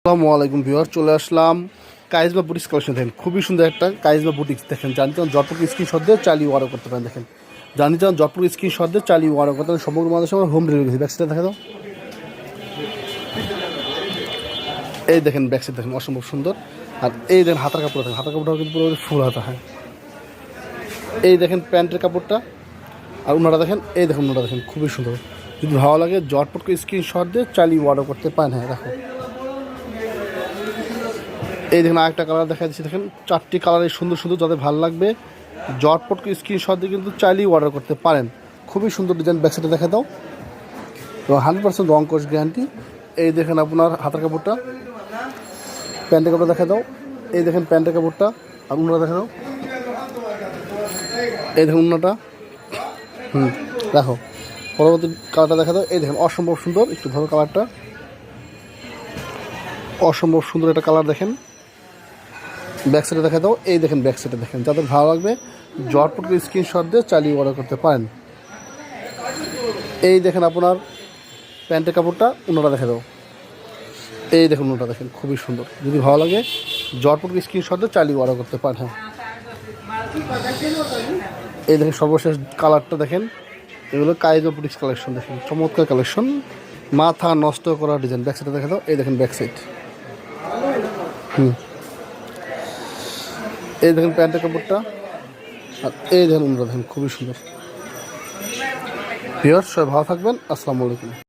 আসসালামু আলাইকুম ভিউয়ার, চলে আসলাম কাইজমা বুটিক্স কালেকশন। দেখেন খুবই সুন্দর একটা কাইজমা বুটিক্স। দেখেন জানি চান জটপুর স্ক্রিনশট দিয়ে চালিয়ে অর্ডার করতে পারেন। দেখেন জানি চান জটপুর স্ক্রিনশট দিয়ে চালিয়ে অর্ডার করতে পারেন। সমগ্র বাংলাদেশে আমরা হোম ডেলিভারি দিচ্ছি। ব্যাকসাইডে দেখা দাও, এই দেখেন ব্যাকসাইড দেখেন অসম্ভব সুন্দর। আর এই দেখেন হাতার কাপড়, দেখেন হাতার কাপড়টা কিন্তু পুরো ফুল হাতা। হ্যাঁ, এই দেখেন প্যান্টের কাপড়টা। আর ওনারা দেখেন, এই দেখেন ওনারা দেখেন খুবই সুন্দর। যদি ভালো লাগে জটপুর স্ক্রিনশট দিয়ে চালিয়ে অর্ডার করতে পারেন। হ্যাঁ দেখো, এই দেখেন আরেকটা কালার দেখা যাচ্ছে। দেখেন চারটি কালারের সুন্দর সুন্দর, যাদের ভালো লাগবে জটপট স্ক্রিনশট দিয়ে কিন্তু চাইলেই অর্ডার করতে পারেন। খুবই সুন্দর ডিজাইন। ব্যাকসাইডে দেখা দাও, এবং 100% রং কোর্স গ্যারান্টি। এই দেখেন আপনার হাতের কাপড়টা, প্যান্টের কাপড়টা দেখা দাও, এই দেখেন প্যান্টের কাপড়টা। আর উন্নাটা দেখা দাও, এই দেখেন উন্নাটা। দেখো পরবর্তী কালারটা দেখা দাও, এই দেখেন অসম্ভব সুন্দর। একটু ধরো কালারটা, অসম্ভব সুন্দর একটা কালার। দেখেন ব্যাকসাইডে দেখা দাও, এই দেখেন ব্যাকসাইডে দেখেন। যাদের ভালো লাগবে জটপট স্ক্রিনশট দিয়ে চালিয়ে অর্ডার করতে পারেন। এই দেখেন আপনার প্যান্টের কাপড়টা, উন্নাটা দেখা দাও, এই দেখুন উন্নাটা দেখেন খুবই সুন্দর। যদি ভালো লাগে জটপট স্ক্রিনশট দিয়ে চালিয়ে অর্ডার করতে পারেন। হ্যাঁ, এই দেখেন সর্বশেষ কালারটা দেখেন। এগুলো কাইজমা বুটিক্স কালেকশন। দেখেন চমৎকার কালেকশন, মাথা নষ্ট করা ডিজাইন। ব্যাকসাইডে দেখা দাও, এই দেখেন ব্যাকসাইড। এই দেখেন প্যান্টের কাপড়টা। আর এই দেখেন উন্নাটা দেখেন খুবই সুন্দর। ভিউয়ার্স সবাই ভালো থাকবেন। আসসালামু আলাইকুম।